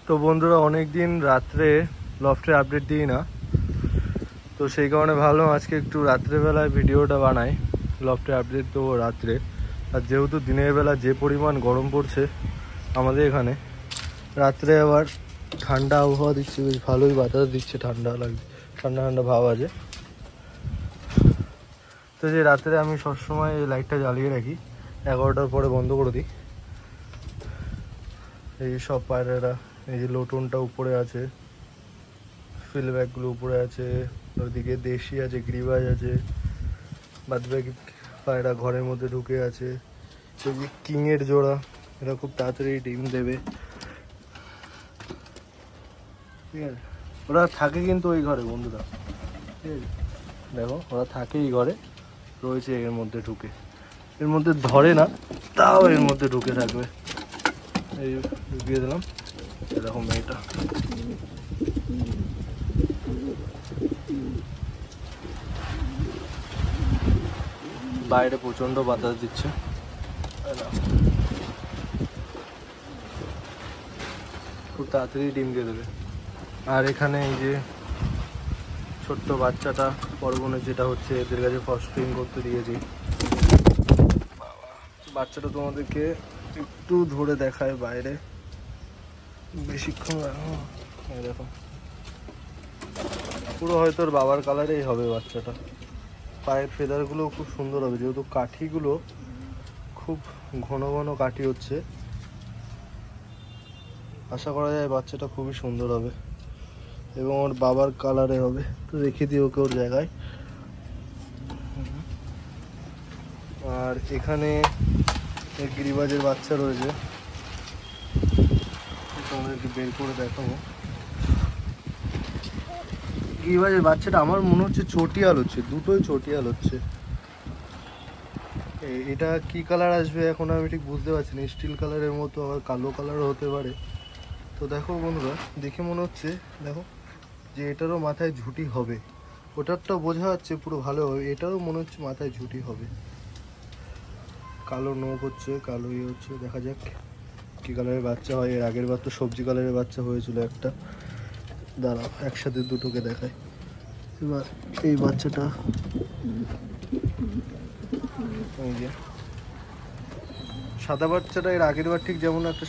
তো বন্ধুরা অনেক দিন রাত্রে লফটে আপডেট দিই না, তো সেই কারণে ভাবলাম আজকে একটু রাত্রেবেলায় ভিডিওটা বানাই। লফটে আপডেট দেবো রাত্রে। আর যেহেতু দিনের বেলা যে পরিমাণ গরম পড়ছে আমাদের এখানে, রাত্রে আবার ঠান্ডা আবহাওয়া দিচ্ছে, বেশ ভালোই বাতাস দিচ্ছে, ঠান্ডা লাগছে, ঠান্ডা ঠান্ডা ভাব আছে। তো যে রাত্রে আমি সবসময় এই লাইটটা জ্বালিয়ে রাখি, 11টার পরে বন্ধ করে দিই। এই সব পায়রারা, এই যে লোটনটা উপরে আছে, ফিলব্যাকগুলো উপরে আছে, ওইদিকে দেশি আছে, গ্রিবাজ আছে, বাদবাকি পায়রা ঘরের মধ্যে ঢুকে আছে। এই যে কিংয়ের জোড়া, এরা খুব তাড়াতাড়ি ডিম দেবে, ঠিক আছে। ওরা থাকে কিন্তু ওই ঘরে বন্ধুরা, ঠিক আছে, দেখো ওরা থাকে এই ঘরে, রয়েছে এর মধ্যে ঢুকে, এর মধ্যে ধরে না, তাও এর মধ্যে ঢুকে থাকবে। এই ঢুকিয়ে দিলাম, এরকম মেয়েটা। বাইরে প্রচন্ড বাতাস দিচ্ছে, খুব তাড়াতাড়ি ডিম দিয়ে দেবে। আর এখানে এই যে ছোট্ট বাচ্চাটা পরবনে যেটা হচ্ছে, এদের কাছে ফস্টারিং করতে দিয়েছি। বাচ্চাটা তোমাদেরকে একটু ধরে দেখায় বাইরে, বেশিক্ষণ দেখো, পুরো হয়তো ওর বাবার কালারেই হবে বাচ্চাটা। পায়ের ফেদারগুলো খুব সুন্দর হবে, যেহেতু কাঠিগুলো খুব ঘন ঘন কাঠি হচ্ছে, আশা করা যায় বাচ্চাটা খুবই সুন্দর হবে এবং ওর বাবার কালারে হবে। তো রেখে দিই ওকে ওর জায়গায়। আর এখানে গিরিবাজের বাচ্চা রয়েছে, তোমাদেরকে বের করে দেখাবো। গিরিবাজের বাচ্চাটা আমার মনে হচ্ছে চটিয়াল হচ্ছে, দুটোই চটিয়াল হচ্ছে। এটা কি কালার আসবে এখন আমি ঠিক বুঝতে পারছি না, স্টিল কালারের মতো, আবার কালো কালারও হতে পারে। তো দেখো বন্ধুরা, দেখে মনে হচ্ছে, দেখো যে এটারও মাথায় ঝুঁটি হবে, ওটারটা বোঝা যাচ্ছে পুরো ভালো হবে, এটারও মনে হচ্ছে মাথায় ঝুঁটি হবে। কালো নোক হচ্ছে, কালো ইয়ে হচ্ছে, দেখা যাক কি কালারের বাচ্চা হয়। এর আগের বার তো সবজি কালারের বাচ্চা হয়েছিল একটা, দাঁড়াও একসাথে দুটোকে দেখায়। এবার এই বাচ্চাটা, এই যে সাদা বাচ্চাটা এর আগের বার ঠিক যেমন একটা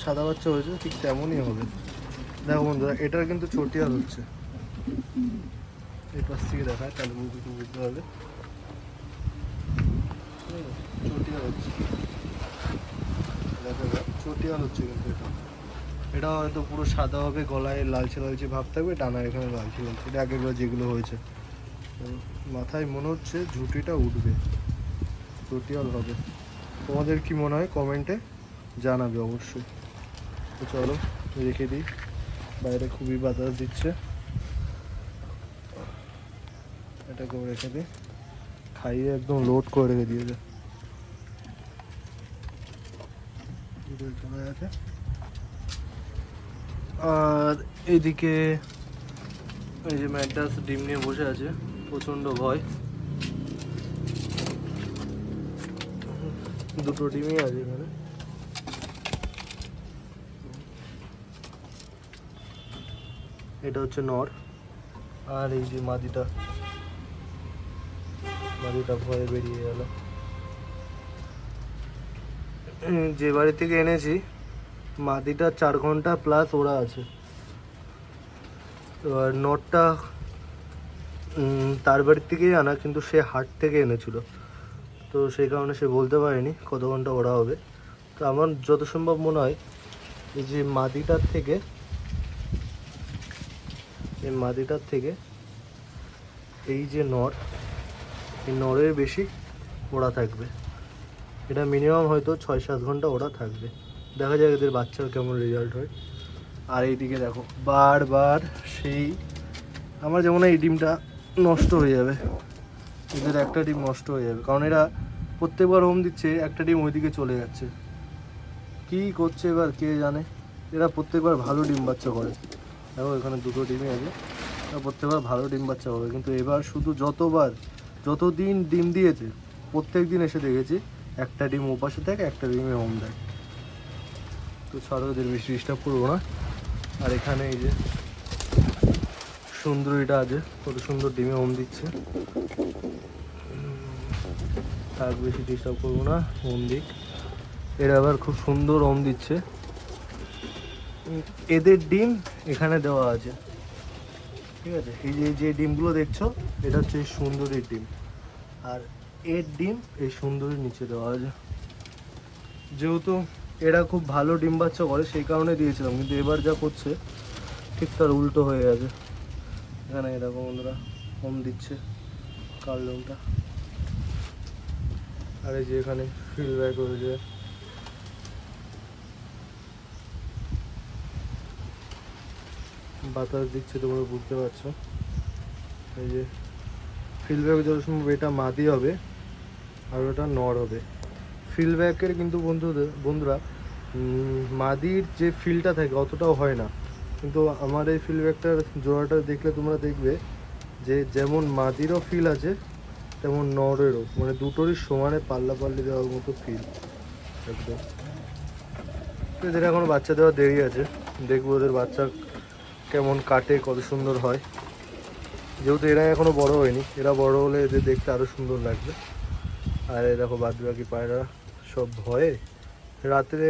সাদা বাচ্চা হয়েছে, ঠিক তেমনই হবে। দেখো বন্ধুরা, এটার কিন্তু চটিয়াল হচ্ছে, এই পাশ থেকে দেখায় তাহলে বুঝতে পারবে, চটিয়াল হচ্ছে, দেখো চটিয়াল হচ্ছে। কিন্তু এটা হয়তো পুরো সাদা হবে, গলায় লালচে লালচে ভাব থাকবে, ডানার এখানে লালচে লালচে, এটা আগের বার যেগুলো হয়েছে। মাথায় মনে হচ্ছে ঝুঁটিটা উঠবে, চটিয়াল হবে। তোমাদের কি মনে হয় কমেন্টে জানাবে অবশ্যই। তো চলো রেখে দিই, বাইরে খুবই বাতাস দিচ্ছে, এটাকেও রেখে দিই, খাইয়ে একদম লোড করে রেখে দিয়েছে। চলে গেছে। আর এইদিকে এই যে ম্যাড্রাস ডিম নিয়ে বসে আছে, প্রচন্ড ভয়, দুটো ডিমই আছে এখানে। এটা হচ্ছে নর, আর এই যে মাদিটা ভয়ে বেরিয়ে গেল। যে বাড়ি থেকে এনেছি মাদিটা 4 ঘন্টা প্লাস ওরা আছে, এবার নটটা তার বাড়ির থেকেই আনা, কিন্তু সে হাট থেকে এনেছিল, তো সেই কারণে সে বলতে পারেনি কত ঘন্টা ওরা হবে। তো আমার যত সম্ভব মনে হয় এই যে মাদিটার থেকে এই যে নর, এই নরের বেশি ওরা থাকবে, এটা মিনিমাম হয়তো 6-7 ঘন্টা ওরা থাকবে। দেখা যাক এদের বাচ্চার কেমন রেজাল্ট হয়। আর এইদিকে দেখো বারবার সেই, আমার যেমন এই ডিমটা নষ্ট হয়ে যাবে, এদের একটা ডিম নষ্ট হয়ে যাবে, কারণ এরা প্রত্যেকবার হোম দিচ্ছে, একটা ডিম ওইদিকে চলে যাচ্ছে, কি করছে এবার কে জানে। এরা প্রত্যেকবার ভালো ডিম বাচ্চা করে, দেখো এখানে দুটো ডিমই আছে, এরা প্রত্যেকবার ভালো ডিম বাচ্চা করে, কিন্তু এবার শুধু যতদিন ডিম দিয়েছে প্রত্যেক দিন এসে দেখেছি একটা ডিম ওপাশে থাকে, একটা ডিমে হোম দেয়। তো ছাড়ো, ওদের বেশি ডিস্টার্ব করবো না, আর এখানে এই যে সুন্দরীটা আছে, কত সুন্দর ডিমে হোম দিচ্ছে। থাক, বেশি ডিস্টার্ব করবো না, হোম দিক। এরা আবার খুব সুন্দর হোম দিচ্ছে। এদের ডিম এখানে দেওয়া আছে, ঠিক আছে। এই যে ডিমগুলো দেখছো, এটা হচ্ছে এই সুন্দরীর ডিম, আর এর ডিম এই সুন্দরীর নিচে দেওয়া আছে। যেহেতু এরা খুব ভালো ডিম বাচ্চা করে সেই কারণে দিয়েছিলাম, কিন্তু এবার যা করছে ঠিক তার উল্টো হয়ে গেছে। এখানে এরকম বন্ধুরা হোম দিচ্ছে কালদমটা। আর এই যে এখানে ফিল ব্যাক হয়েছে, বাতাস দিচ্ছে, তোমরা বুঝতে পারছো। এই যে ফিল ব্যাক যত সম্ভব এটা মাদি হবে আর ওটা নর হবে। ফিল ব্যাকের কিন্তু বন্ধুরা মাদির যে ফিলটা থাকে অতটাও হয় না, কিন্তু আমার এই ফিল ব্যাকটার জোড়াটা দেখলে তোমরা দেখবে যে যেমন মাদিরও ফিল আছে তেমন নরেরও, মানে দুটোরই সমানে পাল্লাপাল্লি দেওয়ার মতো ফিল একদম। এদের এখনো বাচ্চা দেওয়ার দেরি আছে, দেখবো ওদের বাচ্চা কেমন কাটে, কত সুন্দর হয়। যেহেতু এরা এখনো বড় হয়নি, এরা বড় হলে এদের দেখতে আরো সুন্দর লাগবে। আর এই দেখো বাদ বাকি পায়রা সব ভয়ে রাত্রে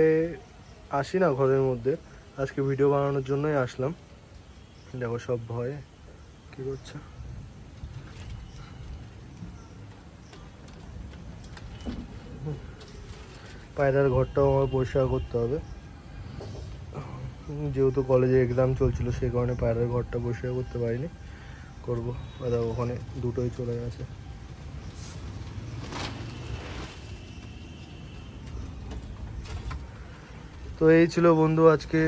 আসি না ঘরের মধ্যে, আজকে ভিডিও বানানোর জন্যই আসলাম। দেখো সব ভয়ে কি করছে। পায়রার ঘরটাও আমার পরিষ্কার করতে হবে, যেহেতু কলেজে এক্সাম চলছিল সেই কারণে পায়রার ঘরটা পরিষ্কার করতে পারিনি, করবো। দেখো ওখানে দুটোই চলে গেছে। তো এই ছিল বন্ধু আজকে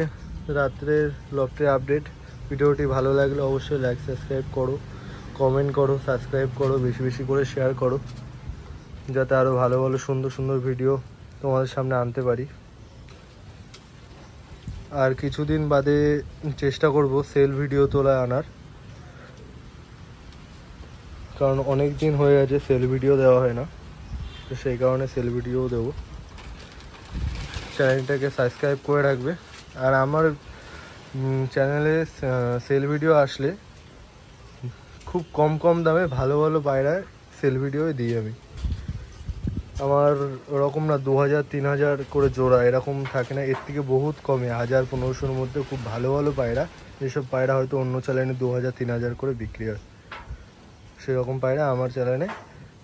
রাত্রের লফটের আপডেট। ভিডিওটি ভালো লাগলে অবশ্যই লাইক সাবস্ক্রাইব করো, কমেন্ট করো, সাবস্ক্রাইব করো, বেশি বেশি করে শেয়ার করো, যাতে আরও ভালো ভালো সুন্দর সুন্দর ভিডিও তোমাদের সামনে আনতে পারি। আর কিছুদিন বাদে চেষ্টা করব সেল ভিডিও তোলা আনার, কারণ অনেক দিন হয়ে গেছে সেল ভিডিও দেওয়া হয় না, তো সেই কারণে সেল ভিডিও দেবো। চ্যানেলটাকে সাবস্ক্রাইব করে রাখবে। আর আমার চ্যানেলে সেল ভিডিও আসলে খুব কম দামে ভালো ভালো পায়রার সেল ভিডিও দিই আমি। আমার ওরকম না 2000-3000 করে জোড়া এরকম থাকে না, এর থেকে বহুত কমে 1000-1500-র মধ্যে খুব ভালো ভালো পায়রা, যেসব পায়রা হয়তো অন্য চ্যানেলে 2000-3000 করে বিক্রি হয়, সেরকম পায়রা আমার চ্যানেলে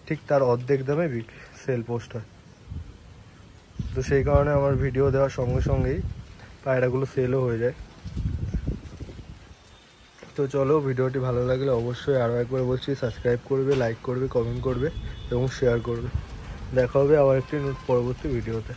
ঠিক তার অর্ধেক দামে সেল পোস্ট হয়। তো সেই কারণে আমার ভিডিও দেওয়ার সঙ্গে সঙ্গেই পায়রাগুলো সেলও হয়ে যায়। তো চলো, ভিডিওটি ভালো লাগলে অবশ্যই আরও একবার বলছি সাবস্ক্রাইব করবে, লাইক করবে, কমেন্ট করবে এবং শেয়ার করবে। দেখা হবে আবার একটি পরবর্তী ভিডিওতে।